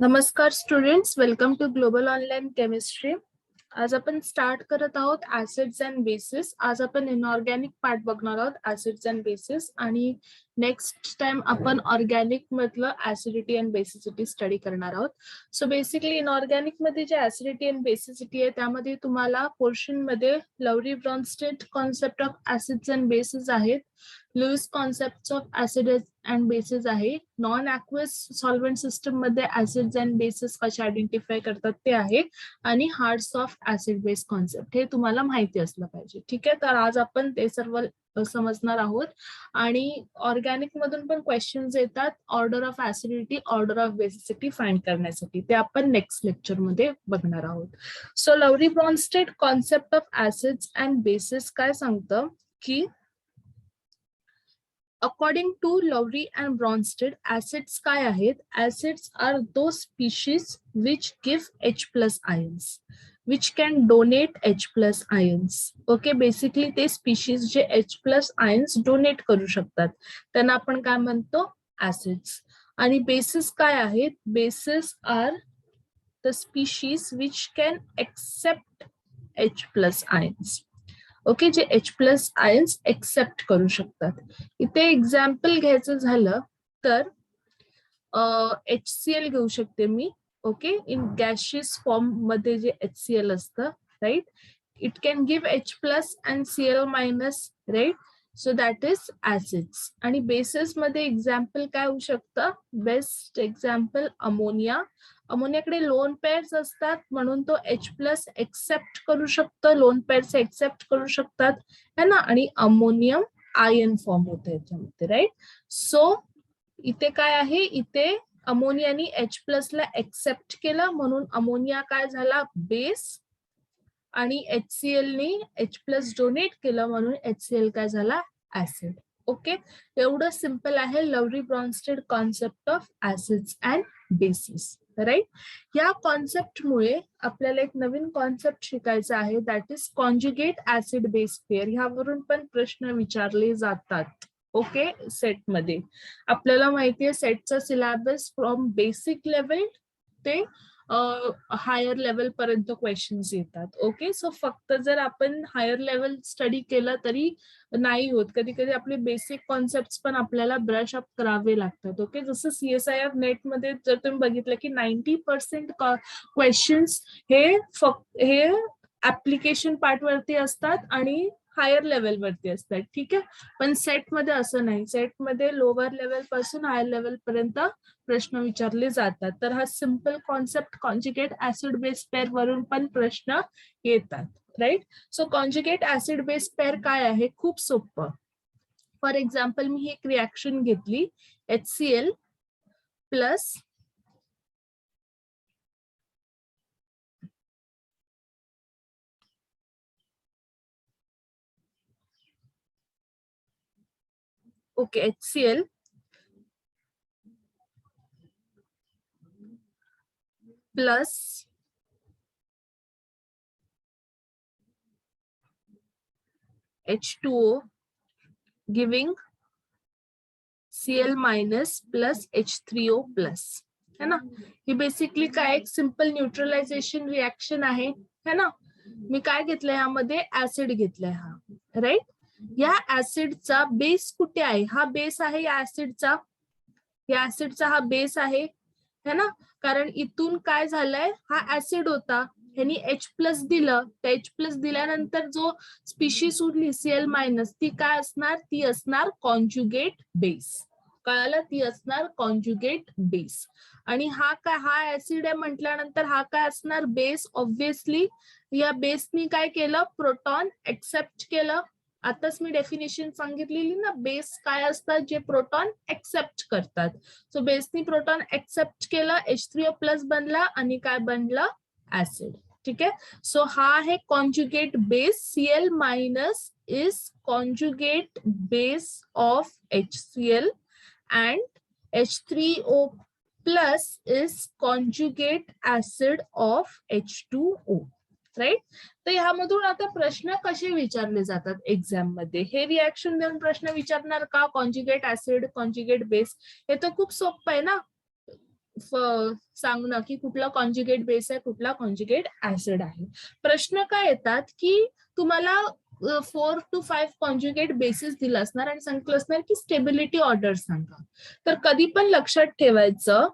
नमस्कार students, welcome to global online chemistry. आज आपण स्टार्ट करत आहोत ऍसिड्स अँड बेसिस. आज आपण इनऑर्गॅनिक पार्ट बघणार आहोत, ऍसिड्स अँड बेसिस, आणि नेक्स्ट टाइम आपण ऑर्गॅनिक मधलं ऍसिडिटी अँड बेसिसिटी स्टडी करणार आहोत. सो बेसिकली इनऑर्गॅनिक मध्ये जे ऍसिडिटी अँड बेसिसिटी आहे त्यामध्ये तुम्हाला पोर्शन मध्ये Lowry Bronsted concept of acids and bases आहेत, Lewis concept of acid and bases आहे, नॉन ॲक्वस सॉल्व्हेंट सिस्टम मध्ये ऍसिड्स अँड बेसिस कसे आयडेंटिफाय करतात ते आहे, आणि hard soft acid base concept हे तुम्हाला माहिती असलं पाहिजे. ठीक आहे, तर आज आपण ते सर्व समजणार आहोत. आणि ऑर्गॅनिक मधून पण क्वेश्चन्स येतात order of acidity, order of basicity find करण्यासाठी. ते आपण नेक्स्ट लेक्चर मध्ये बघणार आहोत. So Lowry Bronsted concept of acids and bases काय सांगतं की according to Lowry and Bronsted, acids काय आहेत? Acids are those species which give H plus ions, which can donate H plus ions. Okay, basically ते species जे H plus ions donate करू शकतात त्यांना आपण काय म्हणतो? Acids. आणि bases काय आहेत? Bases are the species which can accept H plus ions. Okay, जे H प्लस आयन्स एक्सेप्ट करू शकतात. इथे एक्झाम्पल घ्यायचं झालं तर HCl घेऊ शकते मी. ओके, इन गॅशियस फॉर्म मध्ये जे HCl असतं, right, it can give H plus and Cl minus, right. So that is acids. आणि बेसिस मध्ये एक्झाम्पल काय होऊ शकतं? Best example ammonia. अमोनियाकडे लोन पेअर्स असतात म्हणून तो H प्लस एक्सेप्ट करू शकतो, लोन पेअर्स एक्सेप्ट करू शकतात है ना, आणि अमोनियम आयन फॉर्म होतं याच्यामध्ये, राईट. सो इथे काय आहे? इथे अमोनियानी H प्लस ला एक्सेप्ट केलं म्हणून अमोनिया काय झाला? बेस, आणि HCl नी H प्लस डोनेट केलं म्हणून HCl काय झाला? ऍसिड. ओके, एवढं सिंपल आहे Lowry Bronsted concept of acids and bases, right. या कॉन्सेप्टमुळे आपल्याला एक नवीन कॉन्सेप्ट शिकायचा आहे, that is conjugate acid base pair. ह्यावरून पण प्रश्न विचारले जातात. ओके, सेट मध्ये आपल्याला माहितीये सेटचा सिलेबस फ्रॉम बेसिक लेवल ते हायर लेवल पर्यंत क्वेश्चन्स येतात. ओके, सो फक्त जर आपण हायर लेवल स्टडी केलं तरी नाही होत, कधी कधी आपले बेसिक कॉन्सेप्ट पण आपल्याला ब्रश अप करावे लागतात. ओके, जसं CSIR नेट मध्ये जर तुम्ही बघितलं की 90% क्वेश्चन्स हे ऍप्लिकेशन पार्ट वरती असतात आणि हायर लेवल वरती असतात. ठीक आहे, पण सेट मध्ये असं नाही. सेट मध्ये लोअर लेवल पासून हायर लेवल पर्यंत प्रश्न विचारले जातात. तर हा simple concept conjugate acid base pair वरून पण प्रश्न येतात, right. So conjugate acid base pair काय आहे? खूप सोपं. फॉर एक्झाम्पल मी एक रिॲक्शन घेतली, HCl plus okay, HCl plus H2O giving Cl minus plus H3O plus, है ना. ही बेसिकली काय एक सिंपल न्यूट्रलायझेशन रिॲक्शन आहे, है ना. मी काय घेतलंय यामध्ये? ऍसिड घेतलाय हा, राईट. या ऍसिडचा बेस कुठे आहे? हा बेस आहे या ऍसिडचा, या ऍसिडचा हा बेस आहे, है ना. कारण इथून काय झालंय? हा ऍसिड होता, ह्यांनी H प्लस दिलं, तर H प्लस दिल्यानंतर जो स्पीशीज उरली Cl मायनस, ती काय असणार? ती असणार कॉन्जुगेट बेस. कळालं? ती असणार कॉन्जुगेट बेस. आणि हा काय? हा ऍसिड आहे म्हटल्यानंतर हा काय असणार? बेस. ऑब्व्हियसली या बेसनी काय केलं? प्रोटॉन एक्सेप्ट केलं. आताच मी डेफिनेशन सांगितलेली ना, बेस काय असतात? जे प्रोटॉन एक्सेप्ट करतात. सो बेसनी प्रोटॉन एक्सेप्ट केलं, H3O प्लस बनला आणि काय बनलं? ऍसिड. ठीक आहे, सो हा आहे conjugate base. Cl minus is conjugate base of HCl and H3O plus is conjugate acid of H2O, right. तर ह्यामधून आता प्रश्न कसे विचारले जातात एक्झाम मध्ये? हे रिॲक्शन देऊन प्रश्न विचारणार का? कॉन्जुगेट ऍसिड, कॉन्जुगेट बेस, हे तर खूप सोपं आहे ना. सांगणं की कुठला कॉन्जुगेट बेस आहे, कुठला कॉन्जुगेट ऍसिड आहे. प्रश्न काय येतात की तुम्हाला 4 to 5 कॉन्जुगेट बेसिस दिला असणार आणि सांगितलं असणार की स्टेबिलिटी ऑर्डर सांगा. तर कधी पण लक्षात ठेवायचं,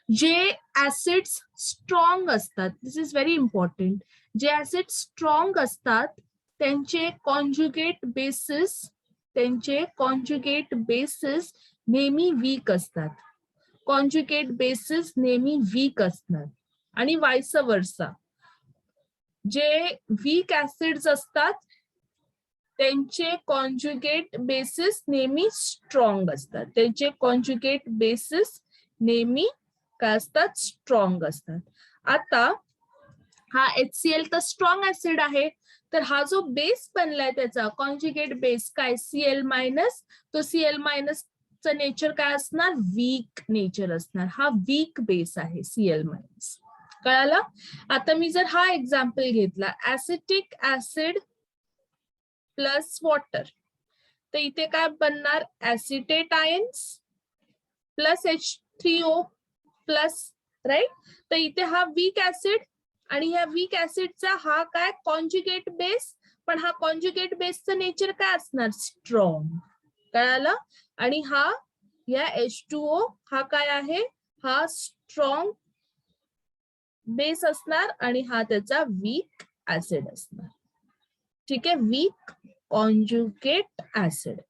जे ऍसिड्स स्ट्रॉंग असतात, दिस इज व्हेरी इम्पॉर्टंट, जे ऍसिड स्ट्रॉंग असतात त्यांचे कॉन्जुगेट बेसिस नेहमी वीक असतात. कॉन्जुगेट बेसिस नेहमी वीक असणार आणि वाइस वर्सा. जे वीक ऍसिड्स असतात त्यांचे कॉन्जुगेट बेसिस नेहमी स्ट्रॉंग असतात. त्यांचे कॉन्जुगेट बेसिस नेहमी काय असतात, स्ट्रॉंग असतात. आता हा HCl तर स्ट्रॉंग ऍसिड आहे, तर हा जो बेस बनलाय त्याचा कॉन्जुगेट बेस काय Cl मायनस, तो Cl मायनस चं नेचर काय असणार, वीक नेचर असणार. हा वीक बेस आहे Cl मायनस. कळालं? आता मी जर हा एक्झाम्पल घेतला, ऍसिटिक ऍसिड प्लस वॉटर, तर इथे काय बनणार, acetate ions plus H3O plus, right. तर इथे हा वीक ऍसिड आणि ह्या वीक ऍसिडचा हा काय कॉन्जुगेट बेस, पण हा कॉन्जुगेट बेसचं नेचर काय असणार, स्ट्रॉंग. कळालं? आणि हा या H2O हा काय आहे, हा स्ट्रॉंग बेस असणार आणि हा त्याचा वीक ऍसिड असणार. ठीक आहे, वीक कॉन्जुगेट ऍसिड.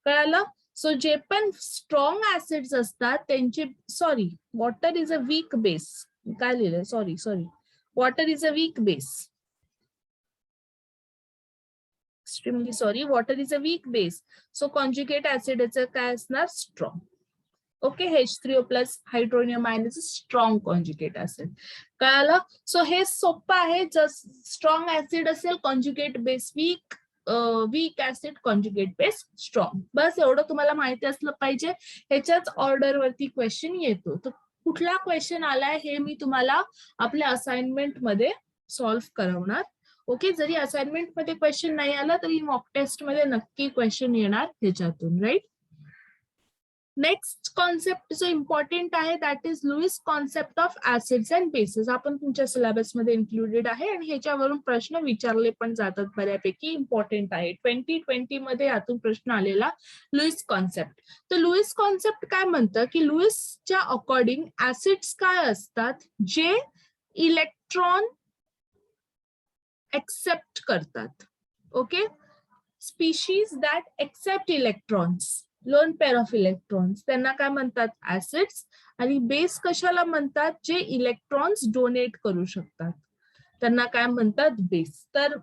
कळालं? सो जे पण स्ट्रॉंग ऍसिड्स असतात त्यांचे, sorry, water is a weak base. काय लिहिलंय, sorry, water is a weak base. Extremely sorry, water is a weak base. So conjugate ऍसिडचं काय असणार, strong. Okay, H3O plus hydronium ion is strong conjugate acid. कळालं? So हे सोपं आहे. Just strong acid असेल conjugate base weak, weak acid conjugate base strong. बस एवढं तुम्हाला माहिती असलं पाहिजे. ह्याच्याच ऑर्डर वरती क्वेश्चन येतो. तर कुठला क्वेश्चन आलाय हे मी तुम्हाला आपल्या असाइनमेंट मध्ये सॉल्व्ह करवणार. ओके, जरी असाइनमेंट मध्ये क्वेश्चन नाही आला तरी मॉक टेस्ट मध्ये नक्की क्वेश्चन येणार ह्याच्यातून, राईट. नेक्स्ट कॉन्सेप्ट जो इम्पॉर्टंट आहे that is Lewis concept of acids and bases. आपण तुमच्या सिलेबस मध्ये इन्क्लुडेड आहे आणि ह्याच्यावरून प्रश्न विचारले पण जातात, बऱ्यापैकी इम्पॉर्टंट आहे. 2020 मध्ये यातून प्रश्न आलेला, लुईस कॉन्सेप्ट. तर लुईस कॉन्सेप्ट काय म्हणतं की लुईसच्या अकॉर्डिंग ऍसिड्स काय असतात, जे इलेक्ट्रॉन एक्सेप्ट करतात. Okay, species that accept electrons, lone pair of electrons, त्यांना काय म्हणतात, ऍसिड्स. आणि बेस कशाला म्हणतात, जे इलेक्ट्रॉन्स डोनेट करू शकतात, त्यांना काय म्हणतात, बेस. तर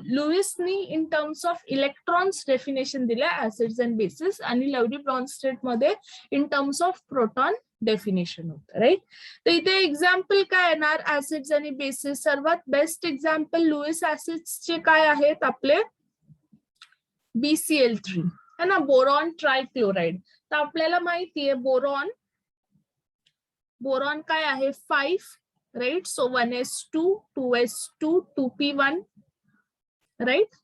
लुईसनी in terms of electrons definition दिल्या ऍसिड्स अँड बेसिस, आणि लवली ब्रॉन्स्टेड मध्ये in terms of proton definition होतं, राईट. तर इथे एक्झाम्पल काय येणार ऍसिड्स आणि बेसिस. सर्वात बेस्ट एक्झाम्पल लुईस ऍसिड्सचे काय आहेत आपले, BCl3 है ना, बोरॉन ट्रायक्लोराइड. तर आपल्याला माहितीये बोरॉन काय आहे 5, right. So 1s2 2s2 2p1, right.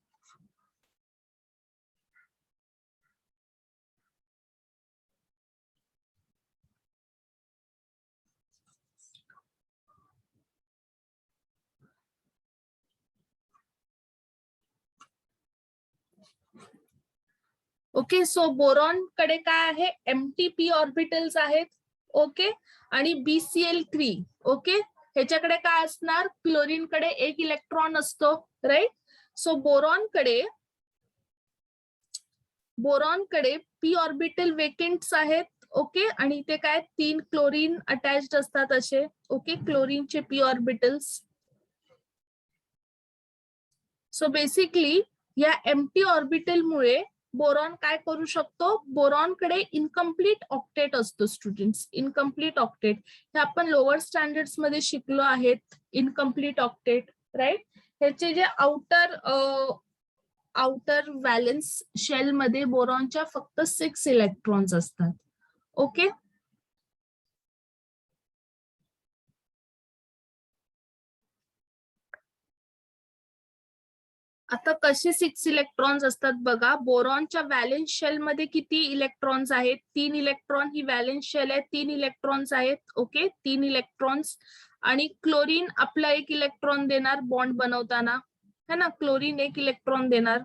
Okay, so boron कडे काय आहे, MTP ऑर्बिटल्स आहेत. ओके, आणि BCl3, ओके, ह्याच्याकडे काय असणार, क्लोरीन कडे एक इलेक्ट्रॉन असतो, राईट. सो बोरॉन कडे p ऑर्बिटल वेकेंट्स आहेत. ओके, आणि इथे काय 3 क्लोरीन अटॅच्ड असतात असे. ओके, क्लोरीनचे p ऑर्बिटल्स. सो बेसिकली या एम्प्टी ऑर्बिटल मुळे बोरॉन काय करू शकतो, बोरॉन कडे इनकम्प्लीट ऑक्टेट असतो. स्टुडंट्स, इनकम्प्लीट ऑक्टेट हे आपण लोअर स्टँडर्ड्स मध्ये शिकलो आहेत, इनकम्प्लीट ऑक्टेट, राईट. ह्याचे जे आउटर व्हॅलेन्स शेल मध्ये बोरॉनच्या फक्त 6 इलेक्ट्रॉन्स असतात. ओके, आता कसे 6 इलेक्ट्रॉन्स असतात बघा. बोरॉनच्या व्हॅलेन्स शेल मध्ये किती इलेक्ट्रॉन्स आहेत? 3 इलेक्ट्रॉन ही व्हॅलेन्स शेल आहे, 3 इलेक्ट्रॉन्स आहेत. Okay, 3 electrons. आणि क्लोरीन आपला 1 इलेक्ट्रॉन देणार बॉन्ड बनवताना, है ना. क्लोरीन 1 इलेक्ट्रॉन देणार.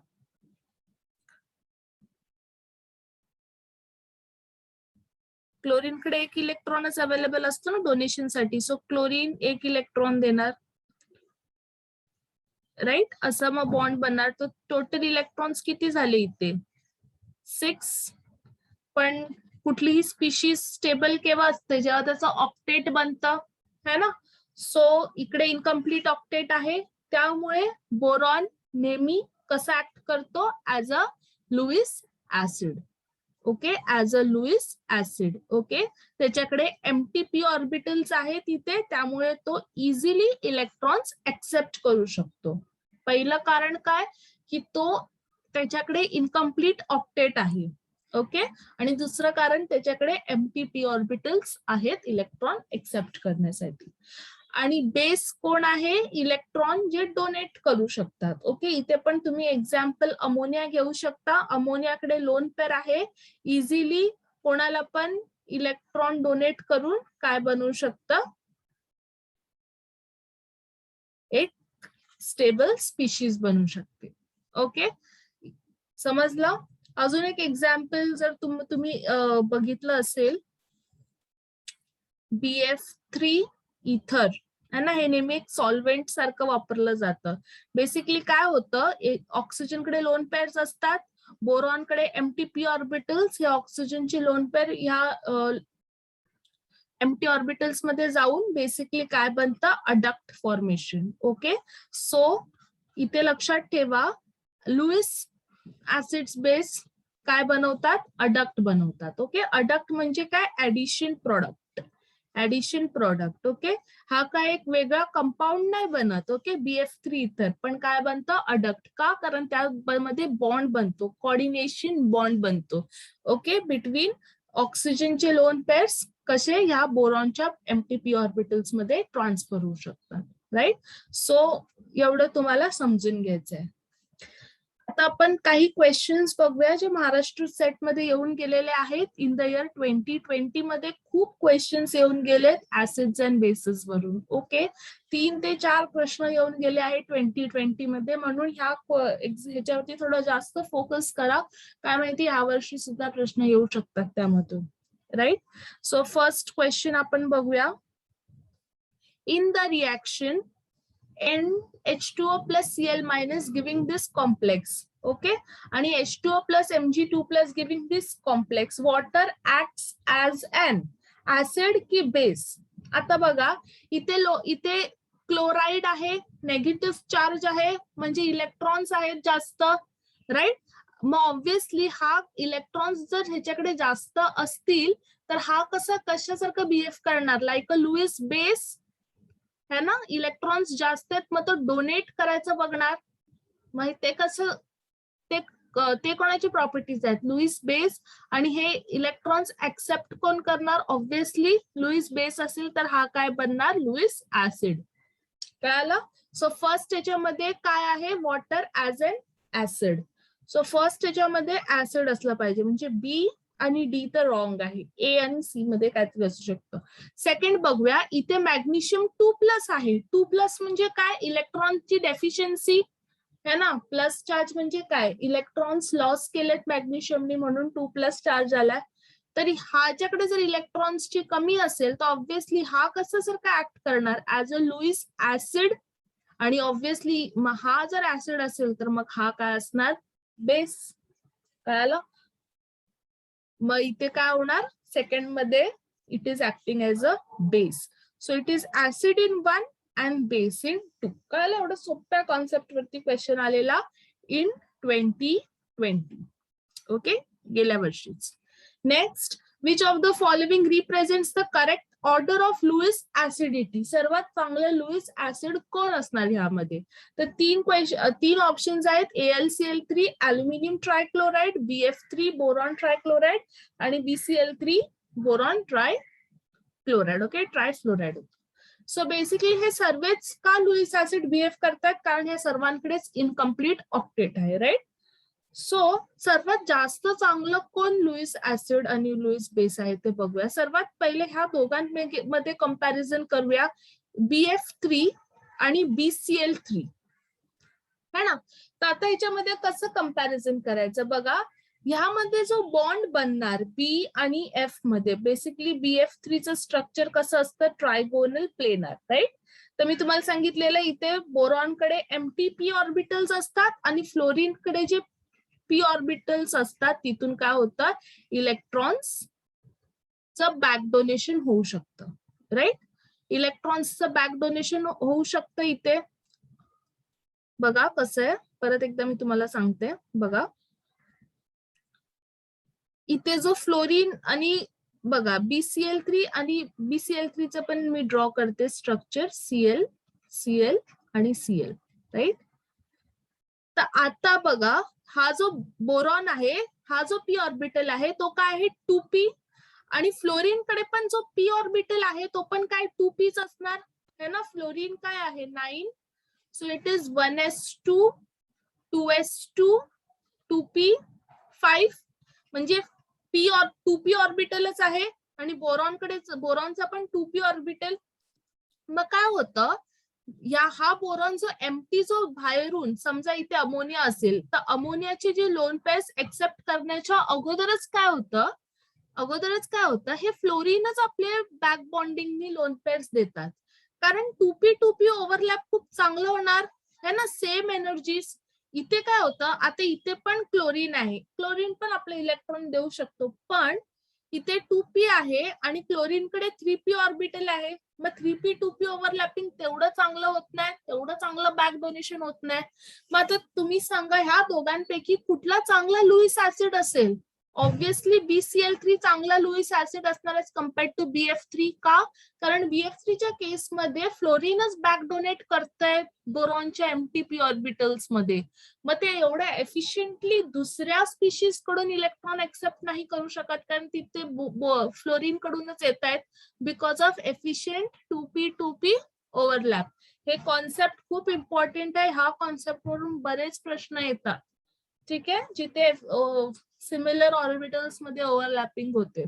क्लोरीन कडे 1 इलेक्ट्रॉनच अवेलेबल असतो ना डोनेशन साठी. सो क्लोरीन 1 इलेक्ट्रॉन देणार, राईट. असं मग बॉन्ड बनणार. तर टोटल इलेक्ट्रॉन्स किती झाले इथे? 6. पण कुठलीही स्पीशीज स्टेबल केव्हा असते? जेव्हा त्याचं ऑक्टेट बनतं, है ना. सो इकडे इनकम्प्लीट ऑक्टेट आहे, त्यामुळे बोरॉन नेहमी कसा ऍक्ट करतो? As a Lewis acid. Okay, as a Lewis acid. Okay, त्याच्याकडे एमटीपी ऑर्बिटल्स आहेत तिथे, त्यामुळे तो इझिली इलेक्ट्रॉन्स एक्सेप्ट करू शकतो. पहिलं कारण काय? की तो त्याच्याकडे इनकम्प्लीट ऑक्टेट आहे. ओके, आणि दुसरं कारण त्याच्याकडे एमटीपी ऑर्बिटल्स आहेत इलेक्ट्रॉन एक्सेप्ट करण्यासाठी. आणि बेस कोण आहे? इलेक्ट्रॉन जे डोनेट करू शकतात. ओके, इथे पण तुम्ही एक्झाम्पल अमोनिया घेऊ शकता. अमोनियाकडे लोन पेअर आहे, इझिली कोणाला पण इलेक्ट्रॉन डोनेट करून काय बनवू शकतं? एक स्टेबल स्पीशीज बनू शकते. ओके, समजलं. अजून एक एक्झाम्पल जर तुम्ही बघितलं असेल, BF3 इथर, है ना. हे नेहमी एक सॉल्व्हेंट सारखं वापरलं जातं. बेसिकली काय होतं? ऑक्सिजनकडे लोन पेअर्स असतात, बोरॉनकडे एमटीपी ऑर्बिटल्स. हे ऑक्सिजनचे लोन पेअर ह्या एम्प्टी ऑर्बिटल्स मध्ये जाऊन बेसिकली काय बनतं? Adduct formation. ओके, सो इथे लक्षात ठेवा, लुईस ऍसिड्स बेस काय बनवतात? अडक्ट बनवतात. ओके, अडक्ट म्हणजे काय? Addition product. Addition product. Okay, हा काय एक वेगळा कंपाऊंड नाही बनत. ओके, BF3 इथर, पण काय बनतं? अडक्ट. का? कारण त्यामध्ये बॉन्ड बनतो, कोऑर्डिनेशन बॉन्ड बनतो. ओके, बिटवीन ऑक्सिजनचे लोन पेअर्स कसे ह्या बोरॉनच्या एमटीपी ऑर्बिटल्स मध्ये ट्रान्सफर होऊ शकतात. राईट. सो एवढं तुम्हाला समजून घ्यायचंय. आता आपण काही क्वेश्चन्स बघूया जे महाराष्ट्र सेट मध्ये येऊन गेलेले आहेत. इन द इयर 2020 मध्ये खूप क्वेश्चन्स येऊन गेलेत ऍसिड्स अँड बेसिस वरून. ओके, 3 ते 4 प्रश्न येऊन गेले आहेत 2020 मध्ये, म्हणून ह्याच्यावरती थोडं जास्त फोकस करा. काय माहिती या वर्षी सुद्धा प्रश्न येऊ शकतात त्यामधून. राईट. सो फर्स्ट क्वेश्चन आपण बघूया. In the reaction NH2O plus Cl minus giving this complex. Okay, आणि H2O plus Mg2 plus giving this complex, water acts as an acid की base? आता बघा, इथे क्लोराइड आहे, नेगेटिव्ह चार्ज आहे, म्हणजे इलेक्ट्रॉन्स आहेत जास्त. राईट. मग ऑब्व्हियसली हा इलेक्ट्रॉन्स जर ह्याच्याकडे जास्त असतील तर हा कशासारखं बिहेव करणार? लाईक अ लुईस बेस, है ना. इलेक्ट्रॉन्स जास्त आहेत, मग तो डोनेट करायचं बघणार. मग ते कसं? ते कोणाची प्रॉपर्टीज आहेत? Lewis base. आणि हे इलेक्ट्रॉन्स ऍक्सेप्ट कोण करणार? ऑब्व्हियसली लुईस बेस असेल तर हा काय बनणार? Lewis acid. कळालं? सो फर्स्ट याच्यामध्ये काय आहे? Water as an acid. So first याच्यामध्ये ऍसिड असलं पाहिजे, म्हणजे बी आणि डी तर रॉंग आहे, ए आणि सी मध्ये काहीतरी असू शकतं. सेकंड बघूया, इथे मॅग्नेशियम 2+ आहे. 2+ म्हणजे काय? इलेक्ट्रॉनची डेफिशियन्सी, है ना. प्लस चार्ज म्हणजे काय? इलेक्ट्रॉन्स लॉस केलेत मॅग्नेशियमनी, म्हणून 2+ चार्ज आलाय. तरी ह्याच्याकडे जर इलेक्ट्रॉन्सची कमी असेल तर ऑब्व्हियसली हा कशासारखा ऍक्ट करणार? As a Lewis acid. आणि ऑब्व्हियसली हा जर ऍसिड असेल तर मग हा काय असणार? बेस. कळालं? मग इथे काय होणार? सेकंड मध्ये it is acting as a base. So it is acid in 1 and base in 2. कळालं? एवढं सोप्या कॉन्सेप्ट वरती क्वेश्चन आलेला इन 2020. ओके, गेल्या वर्षीच. Next, which of the following represents the correct order of Lewis acidity? सर्वात चांगलं लुईस ऍसिड कोण असणार ह्यामध्ये? तर 3 ऑप्शन्स आहेत. AlCl3 aluminium trichloride, BF3 boron trichloride, आणि BCl3 boron trichloride. Okay, trifluoride. So basically हे सर्वच का लुईस ऍसिड बिहेव करतात, कारण या सर्वांकडेच इनकम्प्लीट ऑक्टेट आहे, राईट. सो सर्वात जास्त चांगलं कोण लुईस ऍसिड आणि लुईस बेस आहे ते बघूया. सर्वात पहिले ह्या दोघांमध्ये कंपॅरिझन करूया, BF3 आणि BCl3 है ना. तर आता ह्याच्यामध्ये कसं कंपॅरिझन करायचं बघा. ह्यामध्ये जो बॉन्ड बनणार बी आणि एफ मध्ये, बेसिकली BF3 चं स्ट्रक्चर कसं असतं, ट्रायगोनल प्लेनर, राईट. तर मी तुम्हाला सांगितलेलं इथे बोरॉनकडे एम्प्टी p ऑर्बिटल्स असतात आणि फ्लोरीनकडे जे p ऑर्बिटल्स असतात तिथून काय होतं, इलेक्ट्रॉन्सचं बॅक डोनेशन होऊ शकतं, राईट. इलेक्ट्रॉन्सचं बॅक डोनेशन होऊ शकतं इथे. बघा कसं आहे, परत एकदा मी तुम्हाला सांगते बघा. इथे जो फ्लोरीन आणि बघा BCl3 आणि BCl3 चं पण मी ड्रॉ करते स्ट्रक्चर, Cl Cl आणि Cl, राईट. तर आता बघा हा जो बोरॉन आहे, हा जो p ऑर्बिटल आहे तो काय आहे 2p, आणि फ्लोरीन कडे पण जो p ऑर्बिटल आहे तो पण काय 2pच असणार है ना. फ्लोरीन काय आहे 9, so it is 1s2 2s2 2p 5, म्हणजे p 2p ऑर्बिटलच आहे आणि बोरॉनचा पण 2p ऑर्बिटल. मग काय होतं, हा बोरॉन जो एम्प्टी जो बाहेरून समजा इथे अमोनिया असेल, तर अमोनियाचे जे लोन पेअर्स एक्सेप्ट करण्याच्या अगोदरच काय होतं, हे फ्लोरीनच आपले बॅक बॉन्डिंगनी लोन पेअर्स देतात, कारण 2p ओव्हरलॅप खूप चांगलं होणार है ना, सेम एनर्जीज. इथे काय होतं, आता इथे पण क्लोरीन आहे, क्लोरीन पण आपले इलेक्ट्रॉन देऊ शकतो, पण इथे 2p आहे आणि क्लोरीनकडे 3p ऑर्बिटल आहे. मग 3p 2p ओव्हरलॅपिंग तेवढं चांगलं होत नाही, तेवढं चांगलं बॅक डोनेशन होत नाही. मग आता तुम्ही सांगा ह्या दोघांपैकी कुठला चांगला लुईस ऍसिड असेल. ऑब्व्हियसली BCl3 चांगला लुईस ऍसिड असणार एज कम्पेअर्ड टू BF3. का, कारण BF3 च्या केसमध्ये फ्लोरीनच बॅक डोनेट करतायत बोरॉनच्या एमटीपी ऑर्बिटल्स मध्ये. मग ते एवढ्या एफिशियंटली दुसऱ्या स्पीशीज कडून इलेक्ट्रॉन एक्सेप्ट नाही करू शकत, कारण तिथे फ्लोरीन कडूनच येत आहेत, because of efficient 2p overlap. हे कॉन्सेप्ट खूप इम्पॉर्टंट आहे, हा कॉन्सेप्ट वरून बरेच प्रश्न येतात, ठीक आहे, जिथे सिमिलर ऑर्बिटल्स मध्ये ओव्हरलॅपिंग होते.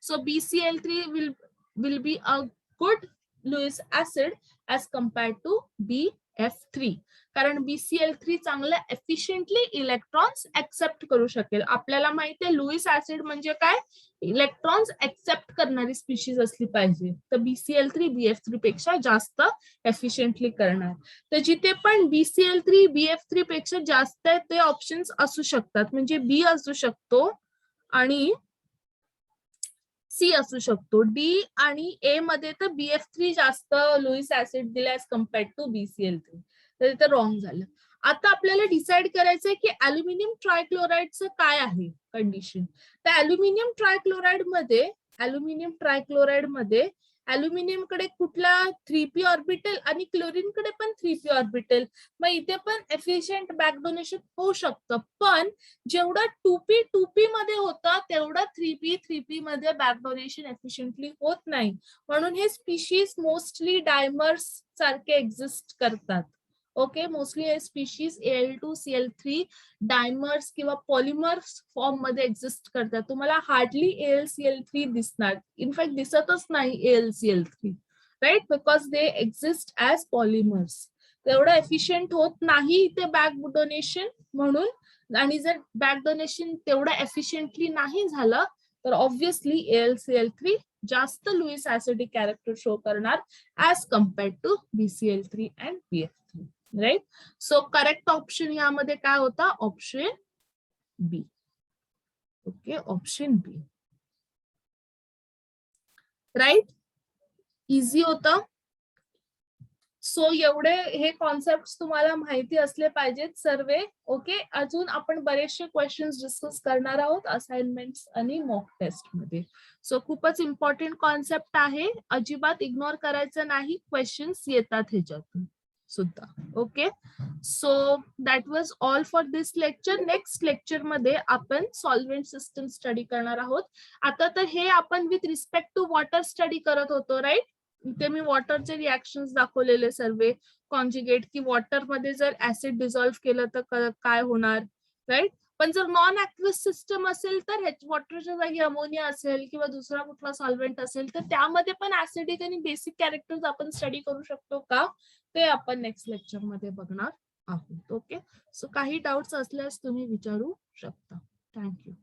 So BCl3 will be a good Lewis acid as compared to BF3, कारण BCl3 चांगलं एफिशियंटली इलेक्ट्रॉन्स एक्सेप्ट करू शकेल. आपल्याला माहिती आहे लुईस ऍसिड म्हणजे काय, इलेक्ट्रॉन्स एक्सेप्ट करणारी स्पीशीज असली पाहिजे, तर BCl3 BF3 पेक्षा जास्त एफिशियंटली करणार. तर जिथे पण BCl3 BF3 पेक्षा जास्त आहे ते ऑप्शन्स असू शकतात, म्हणजे B असू शकतो आणि C असू शकतो. D आणि A मध्ये तर BF3 जास्त लुईस ऍसिड दिला एज कम्पेअर्ड टू BCl3, तर इथे रॉंग झालं. आता आपल्याला डिसाइड करायचंय की अल्युमिनियम ट्रायक्लोराइडचं काय आहे कंडिशन. तर अल्युमिनियम ट्रायक्लोराइड मध्ये अल्युमिनियम कडे कुठला 3p ऑर्बिटल आणि क्लोरीन कडे पण 3p ऑर्बिटल. मग इथे पण एफिशियंट बॅक डोनेशन होऊ शकतं, पण जेवढं 2p मध्ये होतं तेवढं 3p मध्ये बॅक डोनेशन एफिशियंटली होत नाही, म्हणून हे स्पीशीज मोस्टली डायमर्स सारखे एक्झिस्ट करतात. ओके, मोस्टली हे स्पीशीज Al2Cl3 डायमर्स किंवा पॉलिमर्स फॉर्म मध्ये एक्झिस्ट करतात. तुम्हाला हार्डली AlCl3 दिसणार, इनफॅक्ट दिसतच नाही AlCl3, right, because they exist as polymers. तेवढं एफिशियंट होत नाही इथे बॅक डोनेशन म्हणून, आणि जर बॅक डोनेशन तेवढं एफिशियंटली नाही झालं तर ऑब्व्हियसली AlCl3 जास्त लुईस ऍसिडिक कॅरेक्टर शो करणार as compared to BCl3 and BF3, right. So correct option यामध्ये काय होता, option B. Okay, option B, right. Easy होतं. सो एवढे हे कॉन्सेप्ट तुम्हाला माहिती असले पाहिजेत सर्व. ओके, अजून आपण बरेचसे क्वेश्चन्स डिस्कस करणार आहोत असाइनमेंट्स आणि मॉक टेस्ट मध्ये. सो खूपच इम्पॉर्टंट कॉन्सेप्ट आहे, अजिबात इग्नोर करायचं नाही, क्वेश्चन्स येतात ह्याच्यातून सुद्धा. Okay, so that was all for this lecture. Next lecture मध्ये आपण सॉल्व्हेंट सिस्टम स्टडी करणार आहोत. आता तर हे आपण with respect to water study करत होतो, राईट. इथे मी वॉटरचे रिॲक्शन्स दाखवलेले सर्व कॉन्जुगेट, की वॉटर मध्ये जर ऍसिड डिझॉल्व्ह केलं तर काय होणार, राईट. पण जर नॉन ऍक्विस सिस्टम असेल तर वॉटरच्या जागी अमोनिया असेल किंवा दुसरा कुठला सॉल्व्हेंट असेल तर त्यामध्ये पण ऍसिडिक आणि बेसिक कॅरेक्टर्स आपण स्टडी करू शकतो का, ते आपण नेक्स्ट लेक्चर मध्ये बघणार आहोत. ओके, सो काही डाऊट्स असल्यास तुम्ही विचारू शकता. थँक्यू.